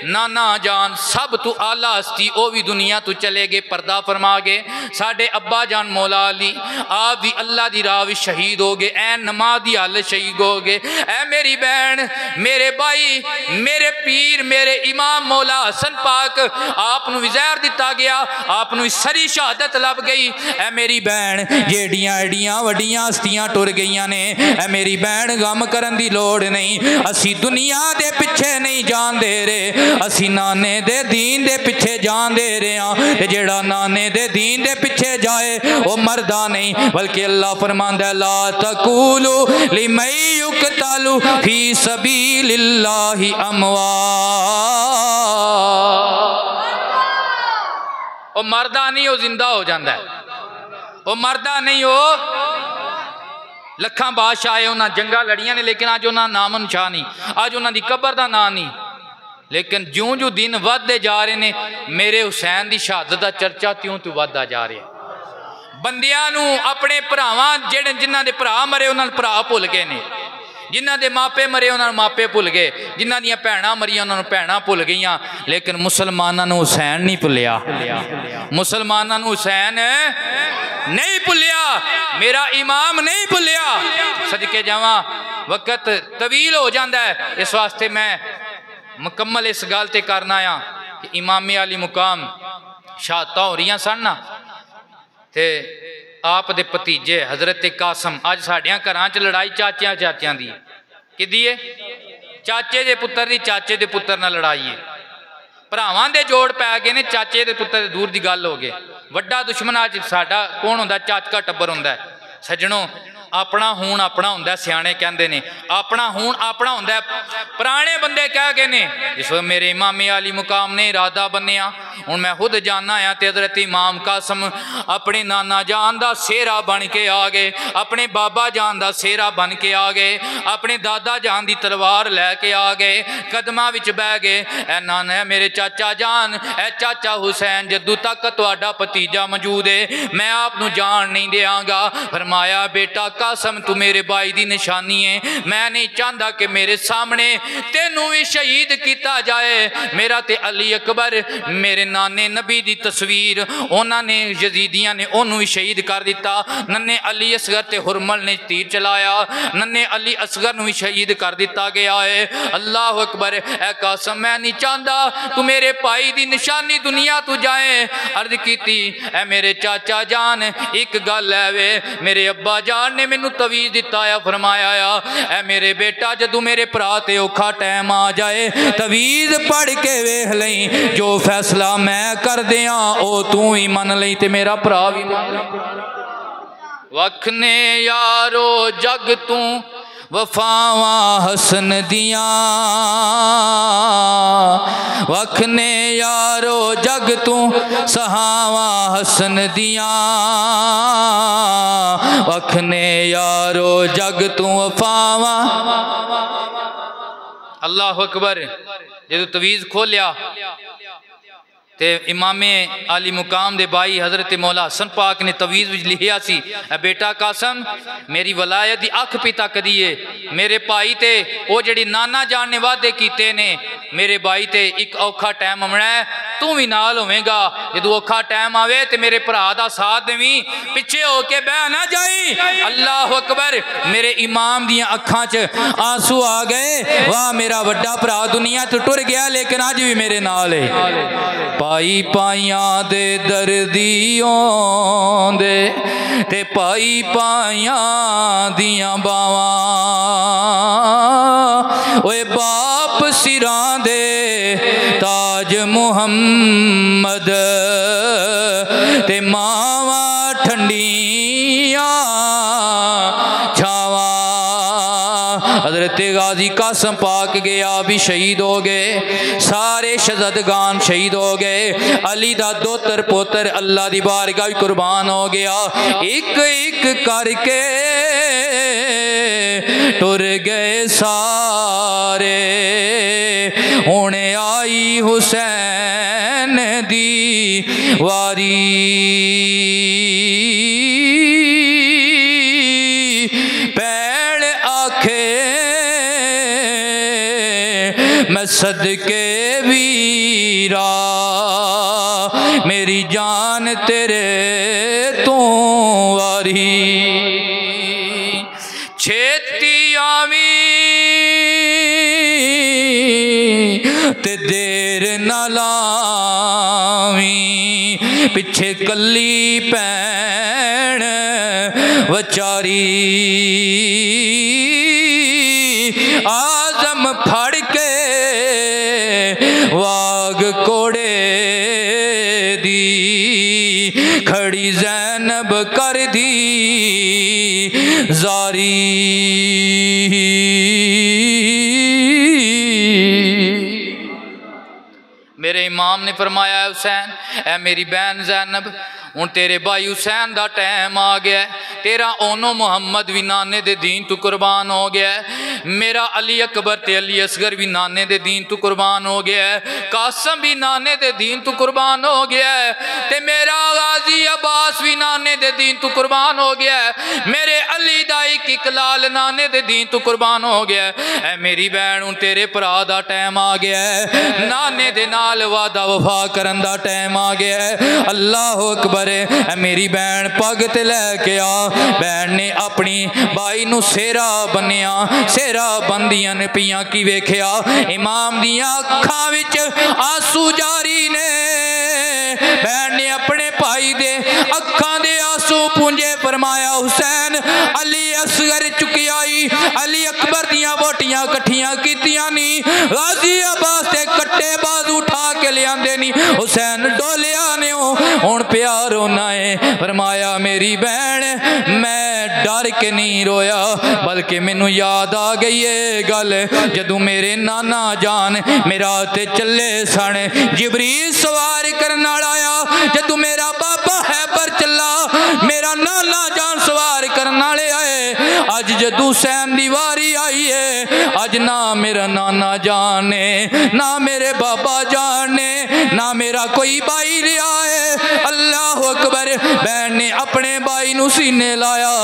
नाना जान सब तू आला हस्ती, वो भी दुनिया तू चले गए, पर्दा फरमा गए। साडे अब्बा जान मौला अली आप भी अल्लाह दी राह विच शहीद हो गए, ऐ नमाज दी हालत शहीद हो गए। ऐ मेरी बहन, मेरे भाई, मेरे पीर, मेरे इमाम मौला हसन पाक आप नूं ज़हर दिता गया, आप नूं सरी शहादत लभ गई। ऐ मेरी बहन, जेड़ियां एडियां वड्डियां हस्तियां टुर गईयां ने, ऐ मेरी बहन गम करन दी लोड़ नहीं, असी दुनिया दे पिछे नहीं जान दे रहे, असी नाने दे दीन दे पिछे जान दे रहे हैं ते जेड़ा नाने दे दीन दे पिछे जाए वो मरदा नहीं, बल्कि अल्लाह फरमांदा ला तकूलू लिमन युक्तलू फी सबीलिल्लाहि अमवात। वो मरदा नहीं, वो जिंदा हो जाता है। वो मरदा नहीं, वो लखां बादशाह आए, उन्हें जंगा लड़ियां ने, लेकिन अज उन्होंने नाम निशान नहीं, अज उन्होंने कबर का नाम नहीं। लेकिन ज्यों ज्यों दिन वधदे जा रहे ने, मेरे हुसैन की शहादत का चर्चा त्यों त्यों वधदा जा रहा है। बंदियां नूं अपने भरावां जेड़े जिन्हां दे भरा मरे उन्हां भरा भुल गए ने, जिन्हां दे मापे मरे उन्हां मापे भुल गए, जिन्हां दियां भैणां मरियां उन्हां भैणां भुल गईयां। लेकिन मुसलमानां नूं हुसैन नहीं भुलिया, मुसलमानां नूं हुसैन नहीं भुलिया, मेरा इमाम नहीं भुलिया। सदके जावां, वक्त तवील हो जाता है, इस वास्ते मैं मुकम्मल इस गल ते करना आ कि इमामे आली मुकाम शहादतां हो रही सन ना, ते आप दे भतीजे हजरत कासम, अज साडियां घरां च लड़ाई चाचियां चाचियां दी किदी है, चाचे दे पुत्तर दी चाचे दे पुत्तर नाल लड़ाई है, भरावां दे जोड़ पै गए ने, चाचे दे पुत्तर दूर दी गल हो गई। वड्डा दुश्मन अज साडा कौन हुंदा? चाचका टब्बर हुंदा है। सज्जणों, अपना हूण अपना हुंदा, सियाणे कहंदे ने अपना हूण अपना हुंदा। पुराने बंदे कह गए ने, जिस मेरे इमामे आली मुकाम ने इरादा बन्निया, हुण मैं खुद जानना आ ते हज़रत इमाम कासम अपने नाना जान दा सेहरा बन के आ गए, अपने बाबा जान दा सेहरा बन के आ गए, अपने दादा जान दी तलवार लैके आ गए, कदमां विच बह गए। ए नाना मेरे चाचा जान, ए चाचा हुसैन, जदों तक तुहाडा भतीजा मौजूद है मैं आप नूं जान नहीं देंगा। फरमाया बेटा कासम, तू मेरे भाई की निशानी है, मैं नहीं चाहता कि मेरे सामने तेनू भी शहीद किया जाए। मेरा ते अली अकबर, मेरे नाने नबी की तस्वीर, उन्होंने यजीदियां ने उन्होंने भी शहीद कर दिता। नन्हे अली असगर ते हुरमल ने तीर चलाया, नन्हे अली असगर भी शहीद कर दिता गया है। अल्लाह अकबर। ए कासम, मैं नहीं चाहता तू मेरे भाई की निशानी दुनिया तू जाए। अर्ज की ए मेरे चाचा जान, एक गल है वे, मेरे अब्बा जान ने मैनू तवीज़ दिता है, फरमाया ए मेरे बेटा जदों मेरे भरा ते औखा टाइम आ जाए, तवीज़ पढ़ के वेख लई, जो फैसला मैं कर दिया ओ तू ही मन लई ते मेरा भरा भी मन लई। वख ने यारो जग तू वफावा हसन दिया, वख ने यारो जग तू सहावा हसन दिया, वख ने यारो जग तू वफावा। अल्लाह अकबर। जो तवीज़ खोलिया ते इमामे आली मुकाम दे भाई हज़रत मौला हसन पाक ने तवीज़ विच लिखिया सी, बेटा कासम मेरी वलायत दी अख पिता कदिए, मेरे भाई ते वो जड़ी नाना जान ने वादे कीते ने, मेरे भाई ते एक औखा टाइम आना है, तू भी नाल होवेगा। जो औखा टाइम आवे ते मेरे भरा दा साथ देवी, पिछे होके बह ना जाई। अल्लाह अकबर। मेरे इमाम दियां अखां च आंसू आ गए। वाह मेरा वड्डा भरा दुनिया तो टुर गया, लेकिन अज भी मेरे नाल है। पाई पाइया दे दर्दियों दे ते पाई पाइया दियां बावां, ओए बाप सिरां दे ताज मुहम्मद ते मावा ठंडियां छावा। हजरत गाजी कासम पाक गया भी शहीद हो गए, सारे शहजादगान शहीद हो गए। अली दा दोतर पोतर अल्लाह दी बारगाह कुर्बान हो गया। एक एक करके टुर गए सारे, हुणे आई हुसैन दी वारी। मैं सदके वीरा मेरी जान तेरे तू वारी, छेती आवी ते देर न लावी, पिछे कली भैन वचारी। आजम फड़ के ਜ਼ਾਰੀ। मेरे इमाम ने फरमाया हुसैन ऐ मेरी बहन ज़ैनब हूँ तेरे भाई हुसैन का टाइम आ गया है, तेरा ओनो मुहम्मद भी नाने दे दीन तू कुर्बान हो गया है, मेरा अली अकबर ते अली असगर भी नाने दे दीन तू कुर्बान हो गया है, कासम भी नाने दे दीन तू कुर्बान हो गया है, ते मेरा गाजी अब्बास भी नाने दे दीन तू कुर्बान हो गया है, मेरे अली दा एक लाल नाने दे दीन तू कुर्बान हो गया है। ऐ मेरी बहन हूँ तेरे भरा दा टाइम आ गया है, नाने दे नाल वादा वफा करन दा टाइम आ गया है। अल्लाह अकबर। मेरी बहन पग ते लैके आ, बहन ने अपनी बाई नू सेहरा बन्निया, सेहरा बंदियां ने पियां की वेख्या, इमाम दियां अखां विच आंसू जारी ने, बहन ने अपने भाई दे अखां दे आंसू पूंजे, फरमाया हुसैन अली असगर चुकी आई, अली अकबर दियां बोटियां कट्ठियां कीतियां नी, गाजी अब्बास ते कट्टे बाजू उठा के लियादे नी, हुसैन डोलिया ने हुण प्यार होना है। फरमाया मेरी बहन मैं डर के नहीं रोया, बल्कि मैनू याद आ गई है गल जदों मेरे नाना जान मेरा ते चले सन, जिबरील सवार करन वाला आया, जदों मेरा बाबा हैबर चला मेरा नाना जान सवार करन वाले आए, अज जदों हुसैन दी वारी आई है, अज ना मेरा नाना जान ने ना मेरे बाबा जान ने ना मेरा कोई भाई लिया है। अल्लाह अकबर। बहन ने अपने भाई नू सीने लाया,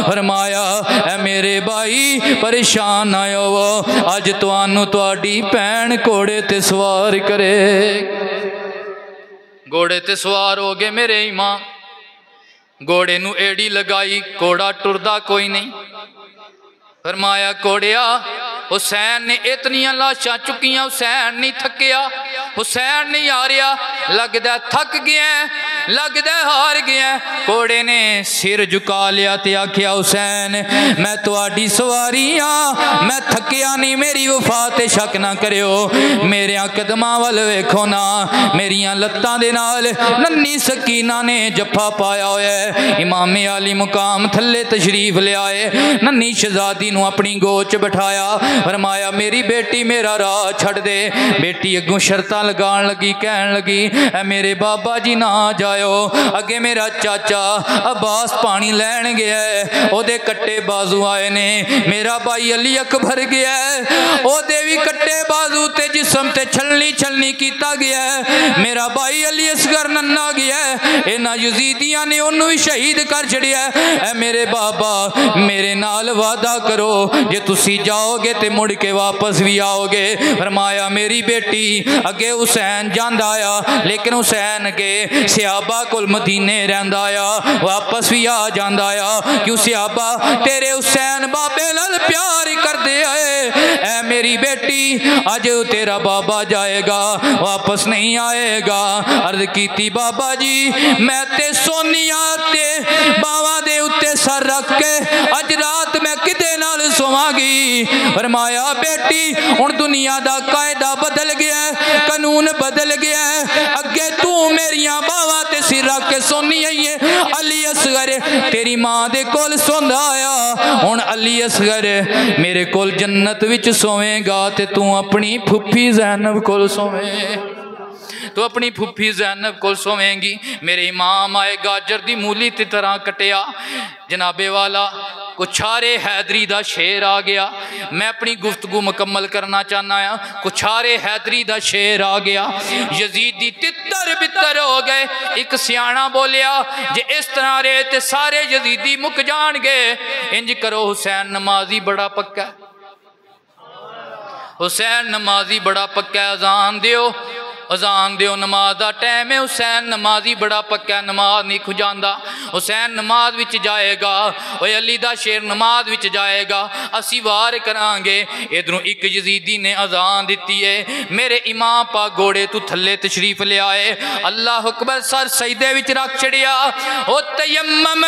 फरमाया ऐ मेरे भाई परेशान आयो वो, अज तुहानू तुहाडी भैन घोड़े ते सवार करे, घोड़े ते सवार हो गए मेरे इमाम, घोड़े नू एड़ी लगाई, घोड़ा टुरदा कोई नहीं, फरमाया घोड़िया हुसैन ने इतनियां लाशां चुकियां, हुसैन नहीं थकिया, हुसैन नहीं हारिया, लगदा थक गया, लगदा हार गया, घोड़े ने सिर झुका लिया ते आखिया हुसैन मैं तुहाडी सवारी हाँ, मैं थकिया नहीं, मेरी वफा ते शक ना करियो, मेरे कदमां वल वेखो ना, मेरियां लत्तां दे नाल नन्नी सकीना ने जफ्फा पाया होया है, इमामे आली मुकाम थल्ले तशरीफ लियाए, नन्नी शहजादी नू अपनी गोद च बिठाया, फरमाया मेरी बेटी मेरा राह छड़ दे, बेटी अगों शर्तां लगान लगी, कहन लगी ऐ मेरे बाबा जी ना जाओ, अगे मेरा चाचा अब्बास पानी लैन गया है, ओदे कट्टे बाजू आए ने, मेरा भाई अली अकबर गया है, ओदे भी कट्टे बाजू ते जिस्म ते छलनी छलनी कीता गया है, मेरा भाई अली असगर नन्ना गया है, इन्हां यजीदियां ने ओनू भी शहीद कर छड़िया है, ऐ मेरे बाबा मेरे नाल वादा करो जे तुसी जाओगे ते मुड़ के वापस भी आओगे। फरमाया मेरी बेटी अगे हुसैन जांदा आया, लेकिन हुसैन के सियाबा कोल मदीने रहिंदा आया, वापस भी आ जांदा आया, क्यों सियाबा तेरे हुसैन बाबे नाल प्यार करदे आए, ऐ मेरी बेटी अज तेरा बाबा जाएगा वापस नहीं आएगा। अर्ज कीती बाबा जी मैं ते सोनिया ते बावा दे उत्ते सर रख के अज रात मैं किते नाल सोवांगी। फरमाया बेटी हुण दुनिया दा कायदा बदल गया, कानून बदल गया, अगे तू मेरिया बावा ते सिर रख के सोनी आई है, अली असगर तेरी मां दे कोल सोंदा आया, हुण अली असगर मेरे कोल जन्नत विच सोवेगा ते तू अपनी फुफी ज़ैनब कोल सोवें, तो अपनी फुफी ज़ैनब को सोवेंगी। मेरे इमाम आए गाजर दी मूली की तरह कटिया, जनाबे वाला कुछारे हैदरी दा शेर आ गया। मैं अपनी गुफ्तगू मुकम्मल करना चाहना है। कुछारे हैदरी दा शेर आ गया, यजीदी तितर बितर हो गए। एक सियाना बोलिया जे इस तरह रहे तो सारे यजीदी मुक जाणगे, इंज करो हुसैन नमाजी बड़ा पक्का, हुसैन नमाजी बड़ा पक्का, अजान दियो अजान दियो, नमाज का टाइम है, हुसैन नमाजी बड़ा पक्का, नमाज नहीं खुजांदा, हुसैन नमाज विच जाएगा, ओए अली दा शेर नमाज विच जाएगा, असी वार करांगे। इधरों एक यजीदी ने अजान दी है, मेरे इमाम पा घोड़े तू थले तशरीफ ले आए, अल्लाह अकबर सर सजदे विच रख छड़िया, ओ तयम्मम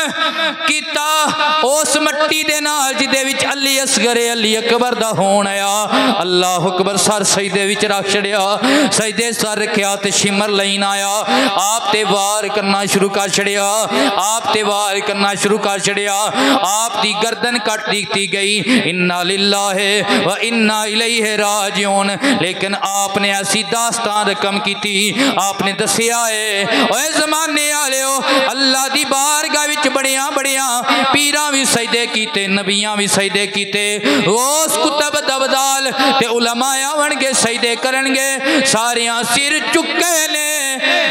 कीता उस मट्टी दे नाल जिदे विच अली असगर अली अकबर दा होण आया, अल्लाह अकबर सर सजदे विच रख छड़िया, सजदे कर रखा तो शिमर लईन आया, आप ते वार करना शुरू कर छड़िया, आप ते वार करना शुरू कर छड़िया, आप दी गर्दन कट दी गई। इन्ना लिल्लाहि व इन्ना इलैहि राजिऊन। लेकिन आपने ऐसी दास्तान रकम की थी, आपने दसिया है ओए जमाने आलिओ अल्लाह दी बारगाह विच बड़िया बड़िया पीरां भी सजदे कीते, नबियां भी सजदे कीते, उस कुतुब दबदाल ते उलमा आवणगे सजदे करनगे, सारियां सिर चुके ने।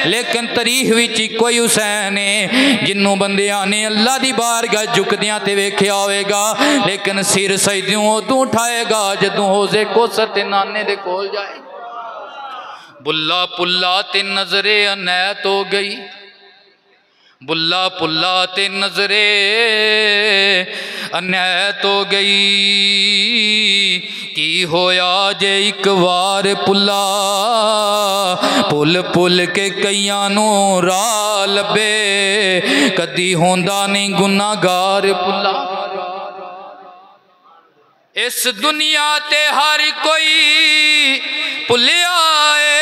लेकिन तारीख विच कोई हुसैन है जिन्हों बंदियां ने अल्लाह दी बारगाह झुकदियां ते वेख्या होवेगा, लेकिन सिर सजदों उदों उठाएगा जदों होज़े कौसर ते नाने दे कोल जाए। बुल्ला पुल्ला ते नजरे अनैत हो गई, बुल्ला पुल्ला ते नजरे अनैत हो गई। की होया जे एक वार पुल्ला पुल पुल के कईयां नूं राह लभे, कदी होंदा नहीं गुनाहगार पुल्ला। इस दुनिया ते हर कोई भुलिया है,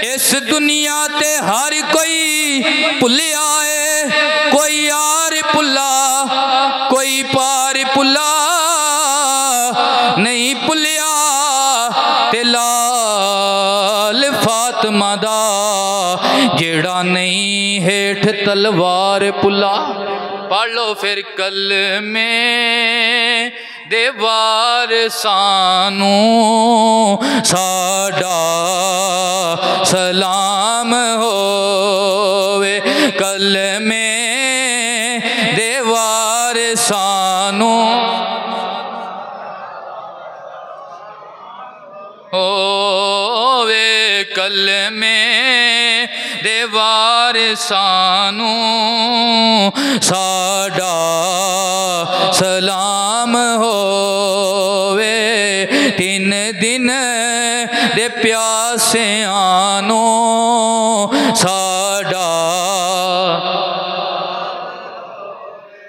इस दुनिया ते हर कोई भुलिया है, कोई यार भुला कोई पार भुला नहीं भुलिया ते लाल फातिमा दा जेड़ा नहीं हेठ तलवार भुला। पढ़ लो फिर कल में देवार सानू साडा सलाम होवे, कल में देवार सानू होवे, कल में देवार सानू साडा सलाम होवे। तीन दिन दे प्यासियां नू साडा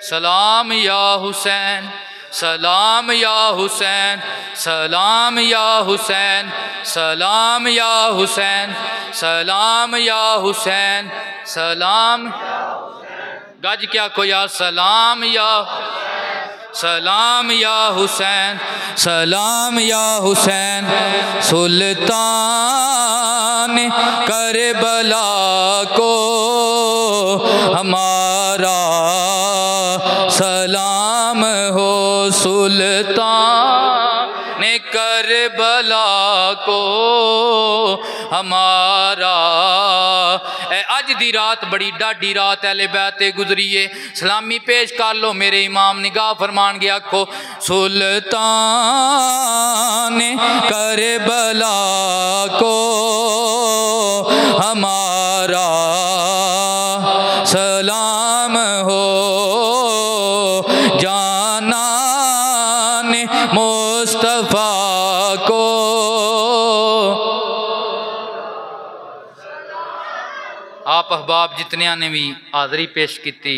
सलाम या हुसैन, सलाम या हुसैन, सलाम या हुसैन, सलाम या हुसैन, सलाम या हुसैन, सलाम गज क्या को या सलाम या सलाम या हुसैन, सलाम या हुसैन। सुल्तान करबला को हमारा सलाम हो, सुल्तान करबला को हमारा। अज दी रात बड़ी डाढ़ी रात अहले बैत गुजरी है, सलामी पेश कर लो मेरे इमाम निगाह फरमान गया आखो सुल्तान करबला को हमारा सलाम हो, जाना ने मुस्तफ़ा को आप अहबाब जितनिया ने भी हाज़री पेश की,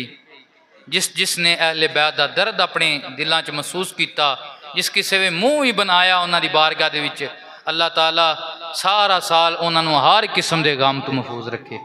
जिसने अहले बैत दा दर्द अपने दिलों च महसूस किया, जिस किसी वे मुँह भी बनाया उन्होंने बारगाह दे विच, अल्लाह ताला सारा साल उन्होंने हर किस्म के गम तो महफूज रखे।